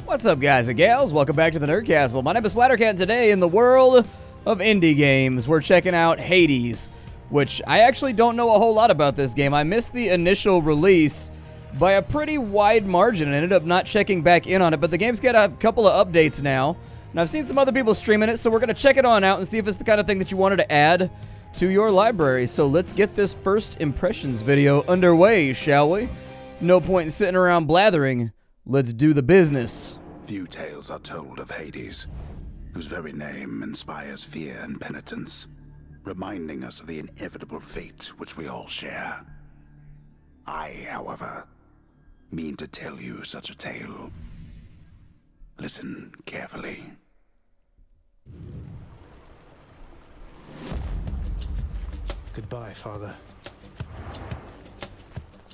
What's up, guys and gals? Welcome back to the Nerd Castle. My name is Splattercat, and today in the world of indie games, we're checking out Hades, which I actually don't know a whole lot about this game. I missed the initial release by a pretty wide margin and ended up not checking back in on it, but the game's got a couple of updates now, and I've seen some other people streaming it, so we're going to check it on out and see if it's the kind of thing that you wanted to add to your library. So let's get this first impressions video underway, shall we? No point in sitting around blathering. Let's do the business. Few tales are told of Hades, whose very name inspires fear and penitence, reminding us of the inevitable fate which we all share. I, however, mean to tell you such a tale. Listen carefully. Goodbye, Father.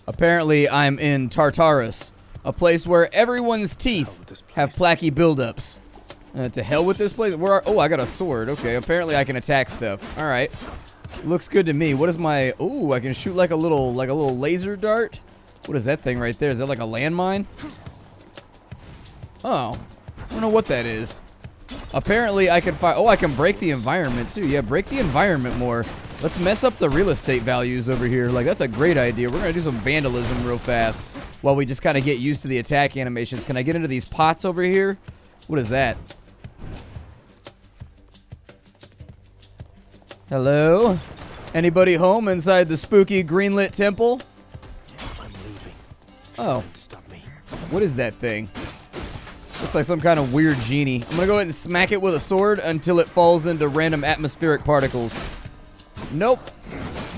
Apparently, I'm in Tartarus, a place where everyone's teeth have plaquey buildups. To hell with this place. Oh, I got a sword. Okay, apparently I can attack stuff. All right, looks good to me. What is my? Oh, I can shoot like a little laser dart. What is that thing right there? Is that like a landmine? Oh, I don't know what that is. Apparently I can fire. Oh, I can break the environment too. Yeah, break the environment more. Let's mess up the real estate values over here. Like, that's a great idea. We're gonna do some vandalism real fast while we just kind of get used to the attack animations. Can I get into these pots over here? What is that? Hello? Anybody home inside the spooky greenlit temple? I'm moving. Oh. Stop me. What is that thing? Looks like some kind of weird genie. I'm gonna go ahead and smack it with a sword until it falls into random atmospheric particles. Nope.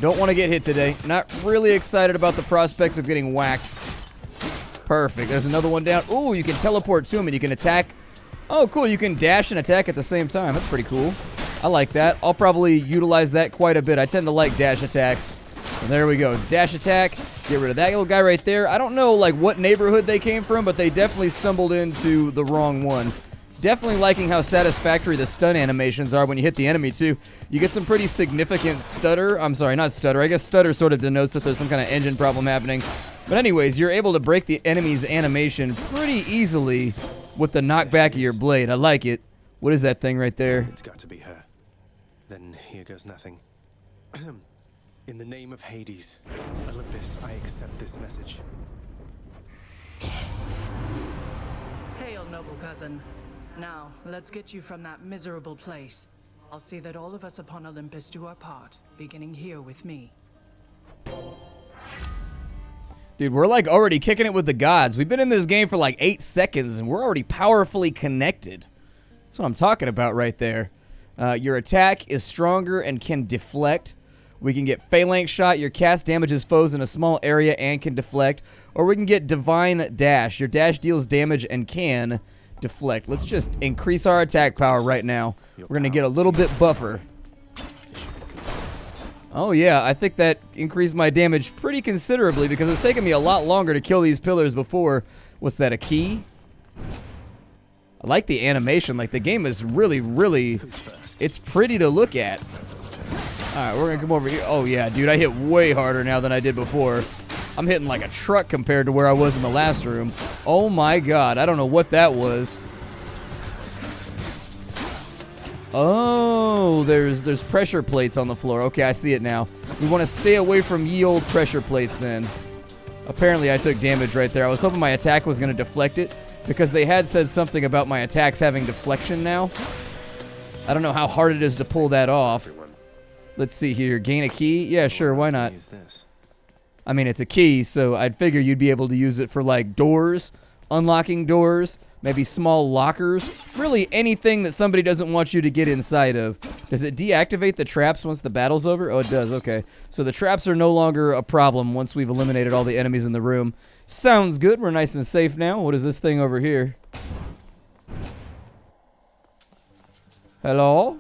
Don't want to get hit today. Not really excited about the prospects of getting whacked. Perfect. There's another one down. Ooh, you can teleport to him and you can attack. Oh, cool. You can dash and attack at the same time. That's pretty cool. I like that. I'll probably utilize that quite a bit. I tend to like dash attacks. So there we go. Dash attack. Get rid of that little guy right there. I don't know like what neighborhood they came from, but they definitely stumbled into the wrong one. Definitely liking how satisfactory the stun animations are when you hit the enemy too. You get some pretty significant stutter. I'm sorry, not stutter. I guess stutter sort of denotes that there's some kind of engine problem happening. But anyways, you're able to break the enemy's animation pretty easily with the knockback of your blade. I like it. What is that thing right there? It's got to be her. Then here goes nothing. In the name of Hades, Olympus, I accept this message. Hail, noble cousin. Now, let's get you from that miserable place. I'll see that all of us upon Olympus do our part, beginning here with me. Dude, we're like already kicking it with the gods. We've been in this game for like 8 seconds and we're already powerfully connected. That's what I'm talking about right there. Your attack is stronger and can deflect. We can get phalanx shot. Your cast damages foes in a small area and can deflect. Or we can get divine dash. Your dash deals damage and can deflect. Let's just increase our attack power right now. We're going to get a little bit buffer. Oh yeah, I think that increased my damage pretty considerably because it's taken me a lot longer to kill these pillars before. What's that, a key? I like the animation. Like, the game is really, it's pretty to look at. Alright, we're going to come over here. Oh yeah, dude, I hit way harder now than I did before. I'm hitting like a truck compared to where I was in the last room. Oh my god, I don't know what that was. Oh, there's pressure plates on the floor. Okay, I see it now. We want to stay away from ye old pressure plates then. Apparently I took damage right there. I was hoping my attack was going to deflect it because they had said something about my attacks having deflection now. I don't know how hard it is to pull that off. Let's see here. Gain a key? Yeah, sure, why not? I mean, it's a key, so I'd figure you'd be able to use it for, like, doors, unlocking doors, maybe small lockers, really anything that somebody doesn't want you to get inside of. Does it deactivate the traps once the battle's over? Oh, it does, okay. So the traps are no longer a problem once we've eliminated all the enemies in the room. Sounds good. We're nice and safe now. What is this thing over here? Hello?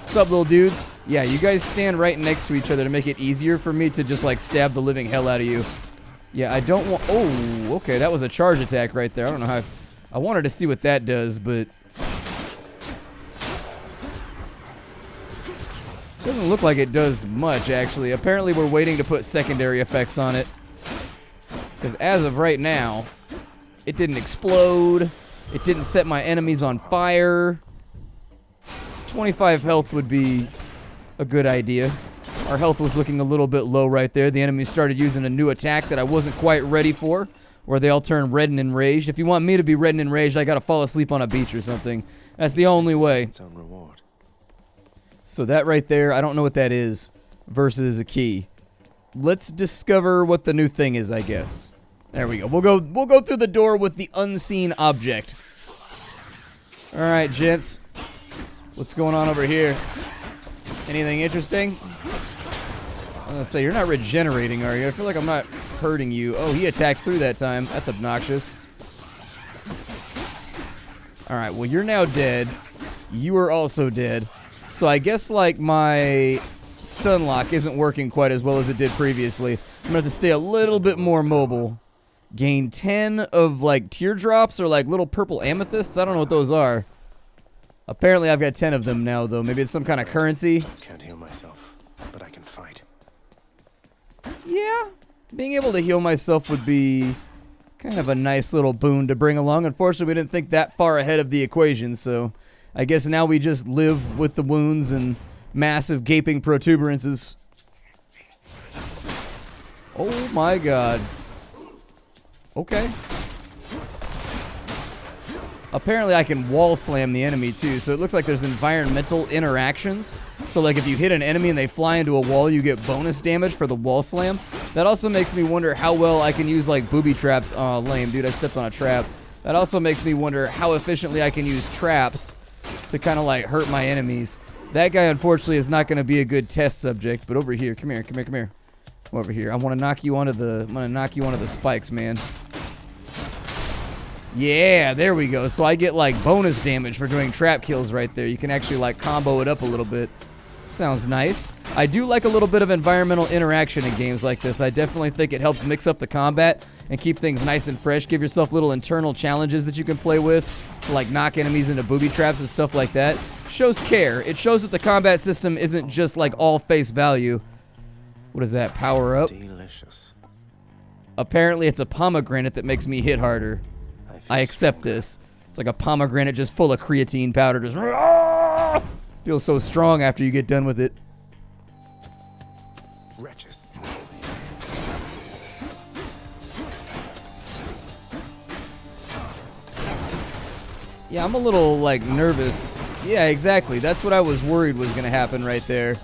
What's up, little dudes? Yeah, you guys stand right next to each other to make it easier for me to just, like, stab the living hell out of you. Yeah, I don't want... Oh, okay, that was a charge attack right there. I don't know how... I wanted to see what that does, but... Doesn't look like it does much, actually. Apparently, we're waiting to put secondary effects on it. Because as of right now, It didn't explode. It didn't set my enemies on fire. 25 health would be a good idea. Our health was looking a little bit low right there. The enemy started using a new attack that I wasn't quite ready for, where they all turn red and enraged. If you want me to be red and enraged, I gotta fall asleep on a beach or something. That's the only way. Its own reward. So that right there, I don't know what that is, versus a key. Let's discover what the new thing is, I guess. There we go. We'll go through the door with the unseen object. All right, gents. What's going on over here? Anything interesting? I'm gonna say, you're not regenerating, are you? I feel like I'm not hurting you. Oh, he attacked through that time. That's obnoxious. Alright, well, you're now dead. You are also dead. So I guess, like, my stun lock isn't working quite as well as it did previously. I'm gonna have to stay a little bit more mobile. Gain 10 of, like, teardrops or, like, little purple amethysts. I don't know what those are. Apparently, I've got 10 of them now, though. Maybe it's some kind of currency. Can't heal myself, but I can fight. Yeah, being able to heal myself would be kind of a nice little boon to bring along. Unfortunately, we didn't think that far ahead of the equation, so I guess now we just live with the wounds and massive gaping protuberances. Oh my god. Okay. Apparently I can wall slam the enemy too, so it looks like there's environmental interactions. So like if you hit an enemy and they fly into a wall, you get bonus damage for the wall slam. That also makes me wonder how well I can use like booby traps. Oh, lame, dude, I stepped on a trap. That also makes me wonder how efficiently I can use traps to kind of like hurt my enemies. That guy unfortunately is not going to be a good test subject, but over here, come here. Come over here. I want to knock you onto the spikes, man. Yeah, there we go. So I get like bonus damage for doing trap kills right there. You can actually like combo it up a little bit. Sounds nice. I do like a little bit of environmental interaction in games like this. I definitely think it helps mix up the combat and keep things nice and fresh. Give yourself little internal challenges that you can play with to like knock enemies into booby traps and stuff like that. Shows care. It shows that the combat system isn't just like all face value. What is that? Power up? Delicious. Apparently it's a pomegranate that makes me hit harder. I accept this. It's like a pomegranate just full of creatine powder. Just feels so strong after you get done with it. Wretches. Yeah, I'm a little like nervous. Yeah, exactly. That's what I was worried was going to happen right there.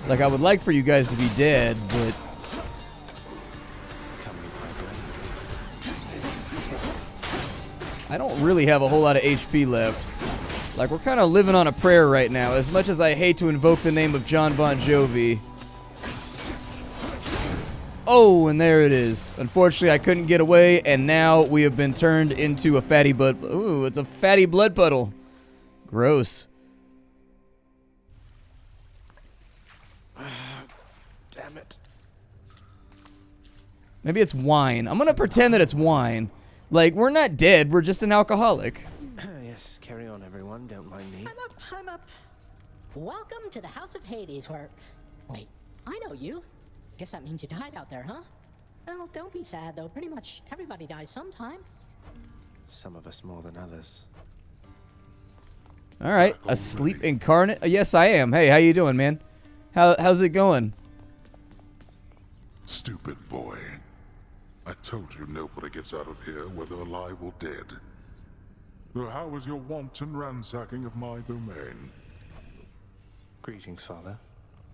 Like I would like for you guys to be dead, but I don't really have a whole lot of HP left. Like, we're kind of living on a prayer right now, as much as I hate to invoke the name of John Bon Jovi. Oh, and there it is. Unfortunately, I couldn't get away, and now we have been turned into a fatty blood... Ooh, it's a fatty blood puddle. Gross. Damn it. Maybe it's wine. I'm gonna pretend that it's wine. Like, we're not dead, we're just an alcoholic. Yes, carry on, everyone. Don't mind me. I'm up. Welcome to the House of Hades, where... Wait, I know you. Guess that means you died out there, huh? Well, don't be sad, though. Pretty much everybody dies sometime. Some of us more than others. Alright, a sleep incarnate? Yes, I am. Hey, how you doing, man? How's it going? Stupid boy. I told you nobody gets out of here, whether alive or dead. So how was your wanton ransacking of my domain? Greetings, Father.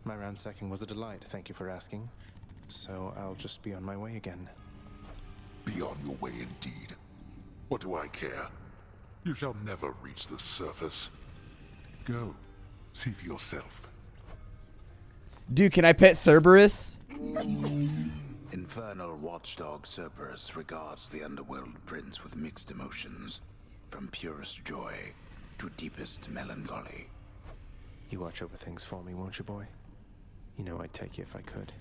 My ransacking was a delight, thank you for asking. So I'll just be on my way again. Be on your way indeed. What do I care? You shall never reach the surface. Go, see for yourself. Dude, can I pet Cerberus? Infernal watchdog Cerberus regards the Underworld prince with mixed emotions, from purest joy to deepest melancholy. You watch over things for me, won't you, boy? You know I'd take you if I could.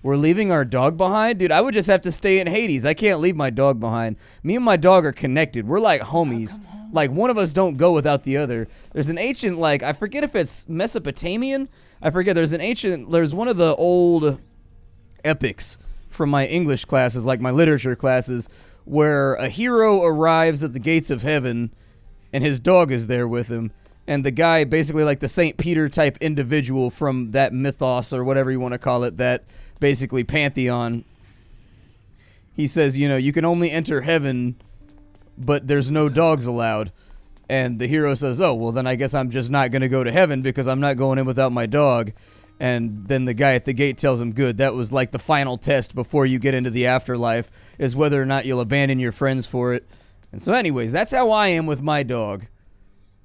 We're leaving our dog behind? Dude, I would just have to stay in Hades. I can't leave my dog behind. Me and my dog are connected. We're like homies. Like, one of us don't go without the other. There's an ancient, like, I forget if it's Mesopotamian. I forget. There's one of the old epics from my English classes, like my literature classes, where a hero arrives at the gates of heaven and his dog is there with him. And the guy, basically like the St. Peter type individual from that mythos or whatever you want to call it, that basically pantheon, he says, you know, you can only enter heaven, but there's no dogs allowed. And the hero says, oh, well, then I guess I'm just not going to go to heaven because I'm not going in without my dog. And then the guy at the gate tells him, good, that was like the final test before you get into the afterlife, is whether or not you'll abandon your friends for it. And so anyways, that's how I am with my dog.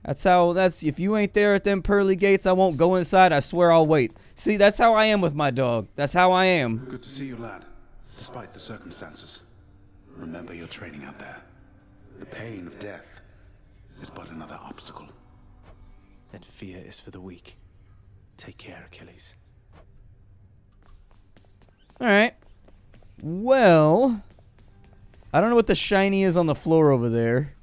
If you ain't there at them pearly gates, I won't go inside. I swear I'll wait. See, that's how I am with my dog. That's how I am. Good to see you, lad. Despite the circumstances, remember your training out there. The pain of death is but another obstacle. And fear is for the weak. Take care, Achilles. Alright. Well, I don't know what the shiny is on the floor over there.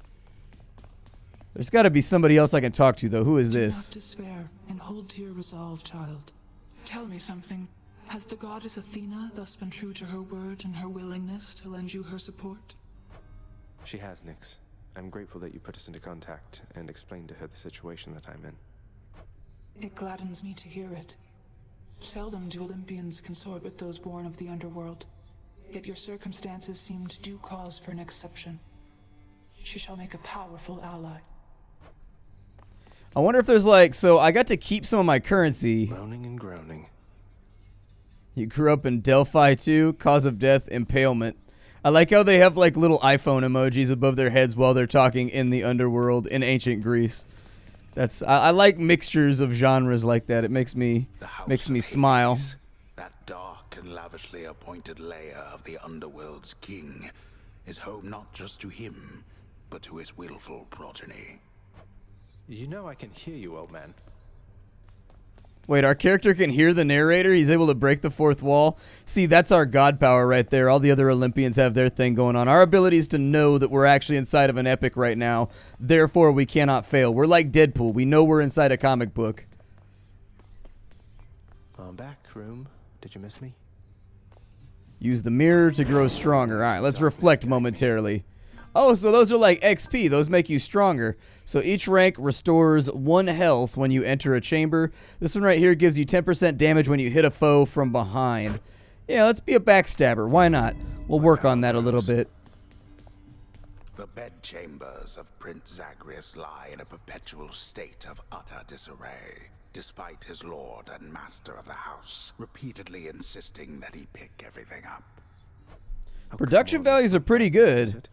There's got to be somebody else I can talk to, though. Who is this? Do not despair, and hold to your resolve, child. Tell me something. Has the goddess Athena thus been true to her word and her willingness to lend you her support? She has, Nyx. I'm grateful that you put us into contact and explained to her the situation that I'm in. It gladdens me to hear it. Seldom do Olympians consort with those born of the Underworld. Yet your circumstances seemed due cause for an exception. She shall make a powerful ally. I wonder if there's like, so I got to keep some of my currency. Groaning and groaning. You grew up in Delphi too? Cause of death, impalement. I like how they have like little iPhone emojis above their heads while they're talking in the Underworld in ancient Greece. I like mixtures of genres like that. It makes me smile. Hades, that dark and lavishly appointed lair of the Underworld's king, is home not just to him, but to his willful progeny. You know I can hear you, old man. Wait, our character can hear the narrator? He's able to break the fourth wall? See, that's our god power right there. All the other Olympians have their thing going on. Our ability is to know that we're actually inside of an epic right now. Therefore, we cannot fail. We're like Deadpool. We know we're inside a comic book. I'm back, room. Did you miss me? Use the mirror to grow stronger. All right, let's reflect momentarily. Oh, so those are like XP. Those make you stronger. So each rank restores 1 health when you enter a chamber. This one right here gives you 10% damage when you hit a foe from behind. Yeah, let's be a backstabber. Why not? We'll work on that a little bit. The bedchambers of Prince Zagreus lie in a perpetual state of utter disarray, despite his lord and master of the house repeatedly insisting that he pick everything up. Production values are pretty good.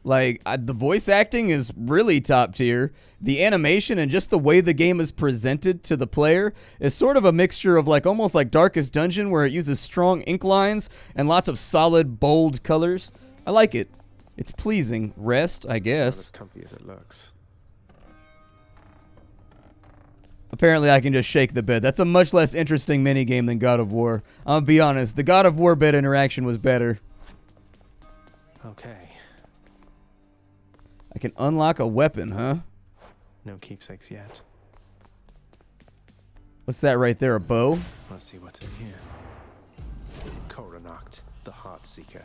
Like, the voice acting is really top tier. The animation and just the way the game is presented to the player is sort of a mixture of like almost like Darkest Dungeon, where it uses strong ink lines and lots of solid, bold colors. I like it. It's pleasing. Rest, I guess. Not as comfy as it looks. Apparently I can just shake the bed. That's a much less interesting minigame than God of War. I'm gonna be honest, the God of War bed interaction was better. Okay. I can unlock a weapon, huh? No keepsakes yet. What's that right there, a bow? Let's see what's in here. Coronacht, the Heart Seeker.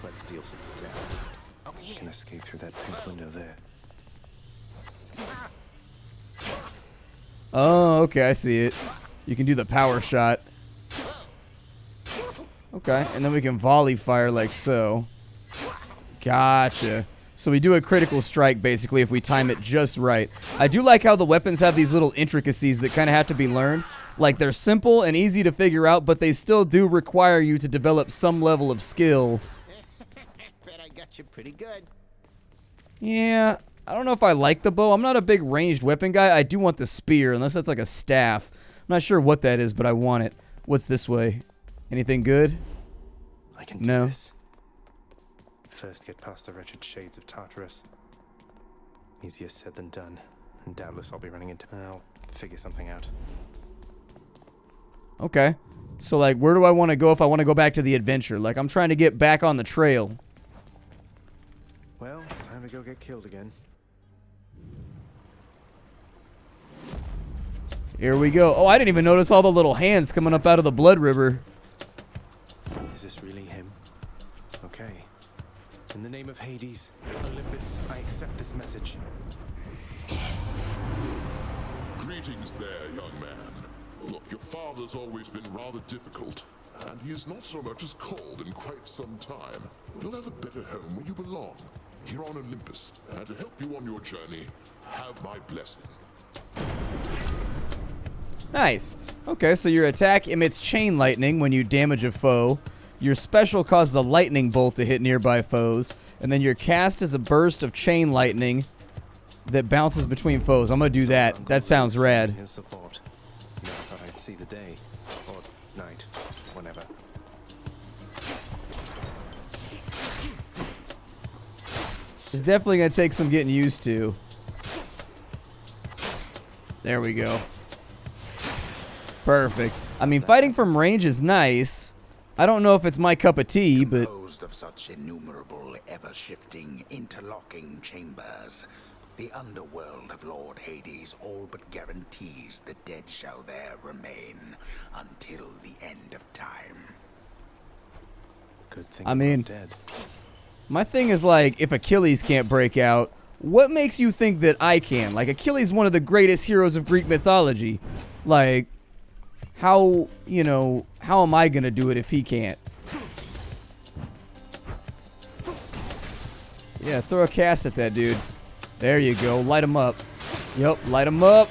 Let's deal some damage. You can escape through that pink window there. Oh, okay, I see it. You can do the power shot. Okay, and then we can volley fire like so. Gotcha. So we do a critical strike, basically, if we time it just right. I do like how the weapons have these little intricacies that kind of have to be learned. Like, they're simple and easy to figure out, but they still do require you to develop some level of skill. Bet I got you pretty good. Yeah, I don't know if I like the bow. I'm not a big ranged weapon guy. I do want the spear, unless that's like a staff. I'm not sure what that is, but I want it. What's this way? Anything good? I can do this. First get past the wretched shades of Tartarus. Easier said than done, and doubtless I'll be running into... I'll figure something out. Okay. So, like, where do I want to go if I want to go back to the adventure? Like, I'm trying to get back on the trail. Well, time to go get killed again. Here we go. Oh, I didn't even notice all the little hands coming up out of the blood river. Is this really him? Okay. In the name of Hades, Olympus, I accept this message. Greetings there, young man. Look, your father's always been rather difficult, and he is not so much as called in quite some time. You'll have a better home where you belong, here on Olympus. And to help you on your journey, have my blessing. Nice. Okay, so your attack emits chain lightning when you damage a foe. Your special causes a lightning bolt to hit nearby foes. And then your cast is a burst of chain lightning that bounces between foes. I'm gonna do that. That sounds rad. His support. Never thought I'd see the day. Or night. Whenever. It's definitely gonna take some getting used to. There we go. Perfect. I mean, fighting from range is nice. I don't know if it's my cup of tea, but... Composed of such innumerable, ever-shifting, interlocking chambers, the underworld of Lord Hades all but guarantees the dead shall there remain until the end of time. Good thing I mean, I'm dead. my thing is like, if Achilles can't break out, what makes you think that I can? Like, Achilles is one of the greatest heroes of Greek mythology. Like, how, you know, how am I gonna do it if he can't? Yeah, throw a cast at that dude. There you go, light him up. Yep, light him up.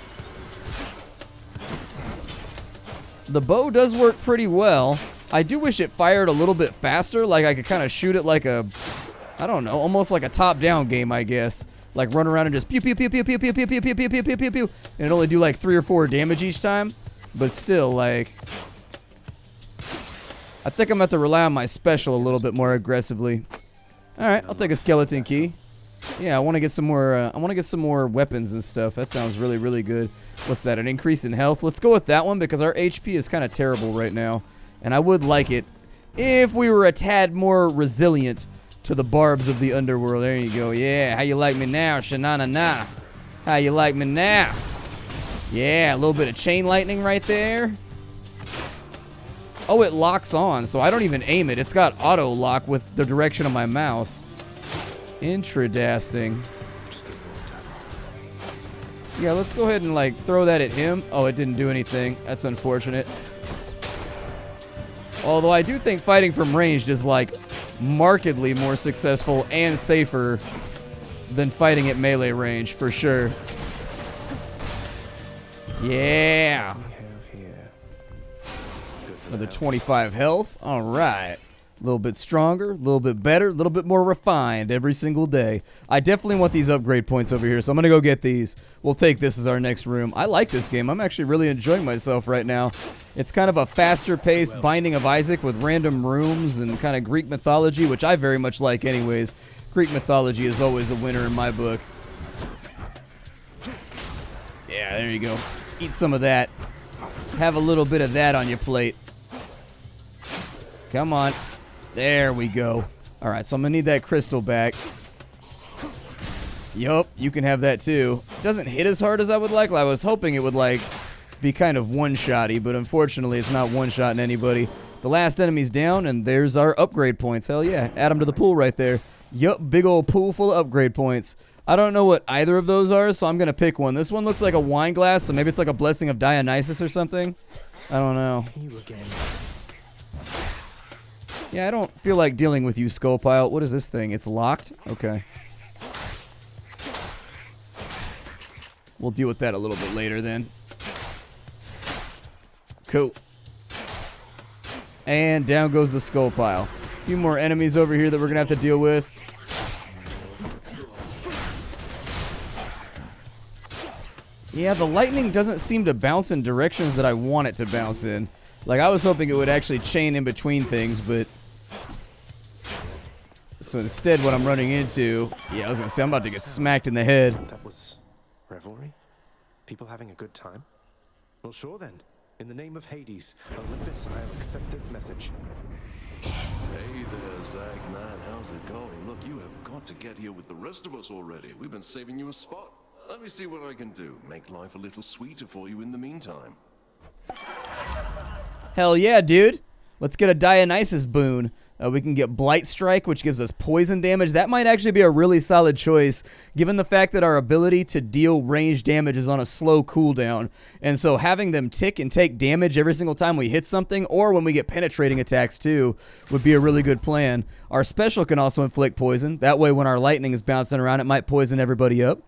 The bow does work pretty well. I do wish it fired a little bit faster, like I could kind of shoot it like a, I don't know, almost like a top-down game, I guess. Like run around and just pew pew pew pew pew pew pew pew pew pew pew pew pew pew, and it only do like 3 or 4 damage each time. But still, like, I think I'm gonna have to rely on my special a little bit more aggressively. All right, I'll take a skeleton key. Yeah, I want to get some more. I want to get some more weapons and stuff. That sounds really, really good. What's that? An increase in health. Let's go with that one because our HP is kind of terrible right now, and I would like it if we were a tad more resilient to the barbs of the underworld. There you go. Yeah, how you like me now, Shanana? How you like me now? Yeah, a little bit of chain lightning right there. Oh, it locks on, so I don't even aim it. It's got auto lock with the direction of my mouse. Interesting. Yeah, let's go ahead and like throw that at him. Oh, it didn't do anything. That's unfortunate. Although I do think fighting from range is like markedly more successful and safer than fighting at melee range for sure. Yeah. Another 25 health. All right. A little bit stronger, a little bit better, a little bit more refined every single day. I definitely want these upgrade points over here, so I'm going to go get these. We'll take this as our next room. I like this game. I'm actually really enjoying myself right now. It's kind of a faster-paced Binding of Isaac with random rooms and kind of Greek mythology, which I very much like anyways. Greek mythology is always a winner in my book. Yeah, there you go. Eat some of that. Have a little bit of that on your plate. Come on. There we go. All right, so I'm going to need that crystal back. Yup, you can have that too. Doesn't hit as hard as I would like. I was hoping it would like be kind of one-shotty, but unfortunately it's not one-shotting anybody. The last enemy's down, and there's our upgrade points. Hell yeah, add them to the pool right there. Yup, big old pool full of upgrade points. I don't know what either of those are, so I'm going to pick one. This one looks like a wine glass, so maybe it's like a blessing of Dionysus or something. I don't know. You again. Yeah, I don't feel like dealing with you, Skullpile. What is this thing? It's locked? Okay. We'll deal with that a little bit later then. Cool. And down goes the Skullpile. A few more enemies over here that we're going to have to deal with. Yeah, the lightning doesn't seem to bounce in directions that I want it to bounce in. Like, I was hoping it would actually chain in between things, but... So instead, what I'm running into... Yeah, I was going to say, I'm about to get smacked in the head. That was revelry? People having a good time? Well, sure then. In the name of Hades, Olympus, I'll accept this message. Hey there, Zag man. How's it going? Look, you have got to get here with the rest of us already. We've been saving you a spot. Let me see what I can do. Make life a little sweeter for you in the meantime. Hell yeah, dude. Let's get a Dionysus boon. We can get Blight Strike, which gives us poison damage. That might actually be a really solid choice, given the fact that our ability to deal range damage is on a slow cooldown. And so having them tick and take damage every single time we hit something, or when we get penetrating attacks too, would be a really good plan. Our special can also inflict poison. That way when our lightning is bouncing around, it might poison everybody up.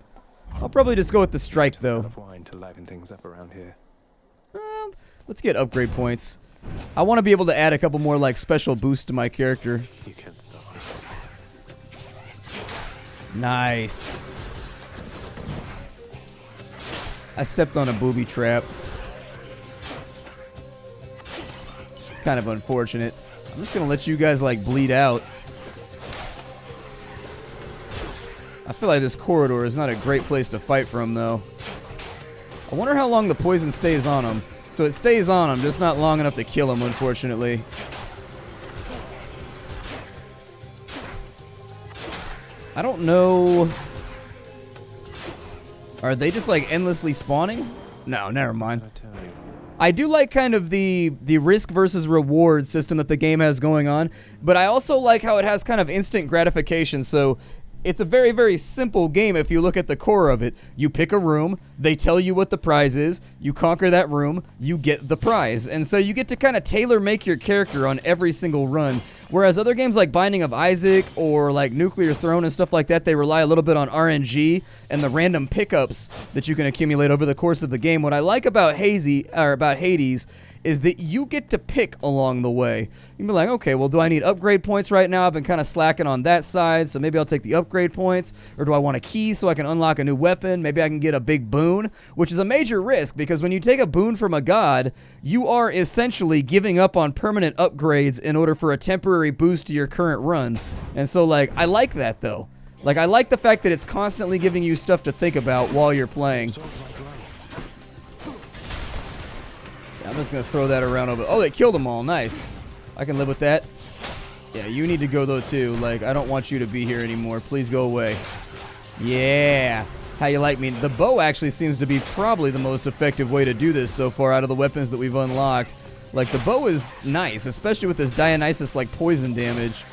I'll probably just go with the strike, though. Wine to liven things up around here. Let's get upgrade points. I want to be able to add a couple more like special boosts to my character. You can't stop me. Nice. I stepped on a booby trap. It's kind of unfortunate. I'm just gonna let you guys like bleed out. I feel like this corridor is not a great place to fight from, though. I wonder how long the poison stays on him. So it stays on him, just not long enough to kill him, unfortunately. I don't know. Are they just like endlessly spawning? No, never mind. I do like kind of the risk versus reward system that the game has going on, but I also like how it has kind of instant gratification. So it's a very, very simple game if you look at the core of it. You pick a room, they tell you what the prize is, you conquer that room, you get the prize. And so you get to kind of tailor-make your character on every single run. Whereas other games like Binding of Isaac or like Nuclear Throne and stuff like that, they rely a little bit on RNG and the random pickups that you can accumulate over the course of the game. What I like about Hades is that you get to pick along the way. You can be like, okay, well, do I need upgrade points right now? I've been kind of slacking on that side, so maybe I'll take the upgrade points. Or do I want a key so I can unlock a new weapon? Maybe I can get a big boon, which is a major risk, because when you take a boon from a god, you are essentially giving up on permanent upgrades in order for a temporary boost to your current run. And so, like, I like that, though. Like, I like the fact that it's constantly giving you stuff to think about while you're playing. I'm just going to throw that around over. Oh, they killed them all. Nice. I can live with that. Yeah, you need to go, though, too. Like, I don't want you to be here anymore. Please go away. Yeah. How you like me? The bow actually seems to be probably the most effective way to do this so far out of the weapons that we've unlocked. Like, the bow is nice, especially with this Dionysus, like, poison damage.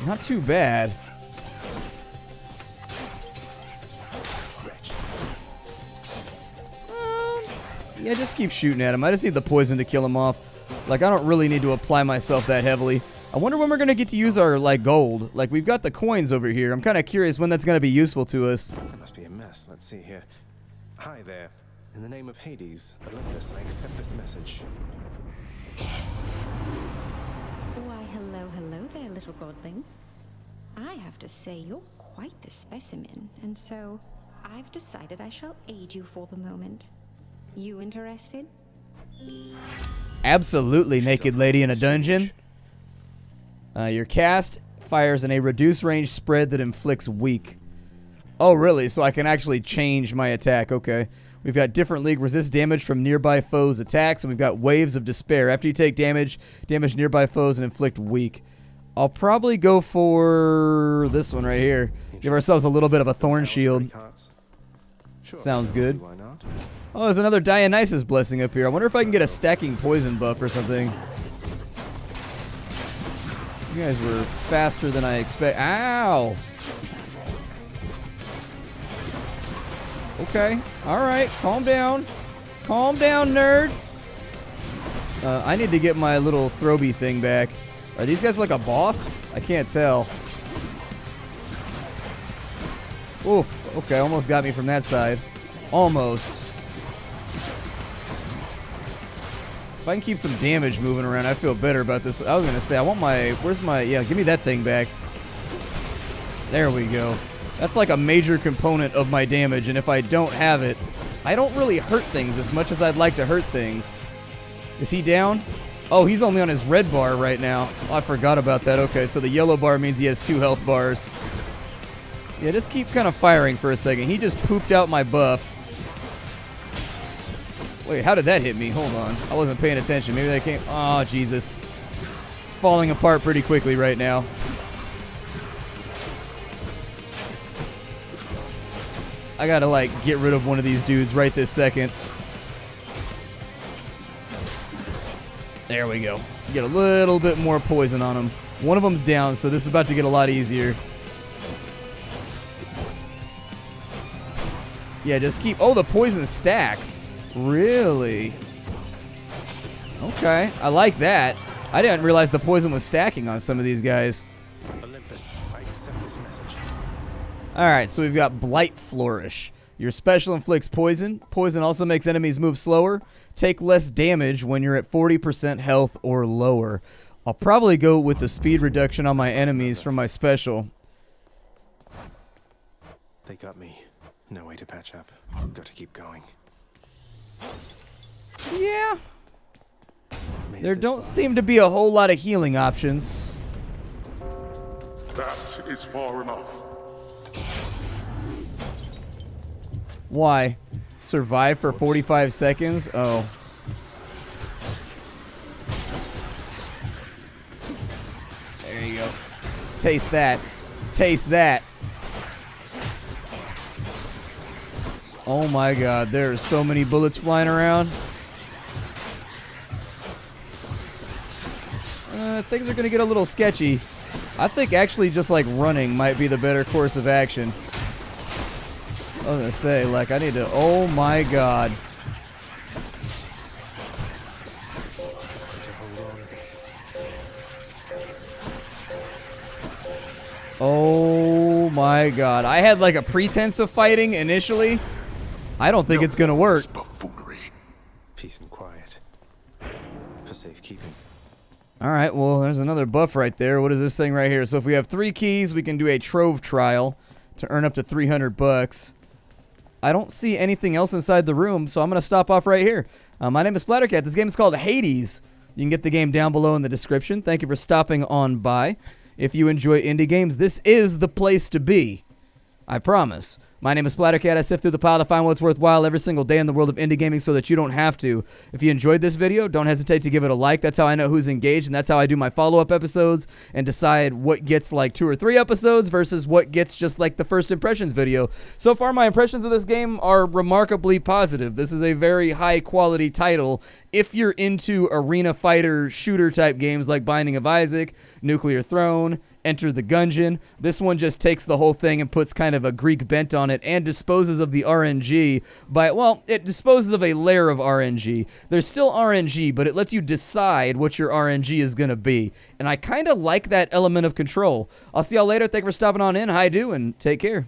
Not too bad. Yeah, just keep shooting at him. I just need the poison to kill him off. Like, I don't really need to apply myself that heavily. I wonder when we're going to get to use our, like, gold. Like, we've got the coins over here. I'm kind of curious when that's going to be useful to us. That must be a mess. Let's see here. Hi there. In the name of Hades, Olympus, I accept this message. Why, hello, hello there, little godling. I have to say, you're quite the specimen, and so I've decided I shall aid you for the moment. You interested? Absolutely, naked lady in a dungeon. Your cast fires in a reduced range spread that inflicts weak. Oh, really? So I can actually change my attack. Okay. We've got different league resist damage from nearby foes' attacks, and we've got waves of despair. After you take damage nearby foes and inflict weak. I'll probably go for this one right here. Give ourselves a little bit of a thorn shield. Sounds good. Oh, there's another Dionysus blessing up here. I wonder if I can get a stacking poison buff or something. You guys were faster than I expect. Ow! Okay. Alright. Calm down. Calm down, nerd. I need to get my little throby thing back. Are these guys like a boss? I can't tell. Oof. Okay, almost got me from that side. Almost. If I can keep some damage moving around, I feel better about this. I was going to say, I want my... Where's my... Yeah, give me that thing back. There we go. That's like a major component of my damage, and if I don't have it, I don't really hurt things as much as I'd like to hurt things. Is he down? Oh, he's only on his red bar right now. Oh, I forgot about that. Okay, so the yellow bar means he has 2 health bars. Yeah, just keep kind of firing for a second. He just pooped out my buff. Wait, how did that hit me? Hold on. I wasn't paying attention. Maybe that came... Oh, Jesus. It's falling apart pretty quickly right now. I gotta, like, get rid of one of these dudes right this second. There we go. Get a little bit more poison on him. One of them's down, so this is about to get a lot easier. Yeah, just keep... Oh, the poison stacks. Really? Okay, I like that. I didn't realize the poison was stacking on some of these guys. Olympus, I accept this message. Alright, so we've got Blight Flourish. Your special inflicts poison. Poison also makes enemies move slower. Take less damage when you're at 40% health or lower. I'll probably go with the speed reduction on my enemies from my special. They got me. No way to patch up. Got to keep going. Yeah. There don't seem to be a whole lot of healing options. That is far enough. Why? Survive for 45 seconds? Oh. There you go. Taste that. Taste that. Oh my god, there are so many bullets flying around. Things are going to get a little sketchy. I think actually just like running might be the better course of action. I was going to say, like, I need to... Oh my god. Oh my god. I had like a pretense of fighting initially. I don't think it's going to work. Peace and quiet. For safekeeping. Alright, well, there's another buff right there. What is this thing right here? So if we have 3 keys, we can do a trove trial to earn up to 300 bucks. I don't see anything else inside the room, so I'm going to stop off right here. My name is Splattercat. This game is called Hades. You can get the game down below in the description. Thank you for stopping on by. If you enjoy indie games, this is the place to be. I promise. My name is Splattercat. I sift through the pile to find what's worthwhile every single day in the world of indie gaming so that you don't have to. If you enjoyed this video, don't hesitate to give it a like. That's how I know who's engaged, and that's how I do my follow-up episodes and decide what gets like 2 or 3 episodes versus what gets just like the first impressions video. So far, my impressions of this game are remarkably positive. This is a very high-quality title if you're into arena fighter shooter type games like Binding of Isaac, Nuclear Throne, Enter the Gungeon. This one just takes the whole thing and puts kind of a Greek bent on it and disposes of the RNG by, well, it disposes of a layer of RNG. There's still RNG, but it lets you decide what your RNG is going to be. And I kind of like that element of control. I'll see y'all later. Thank you for stopping on in. Hi-do, and take care.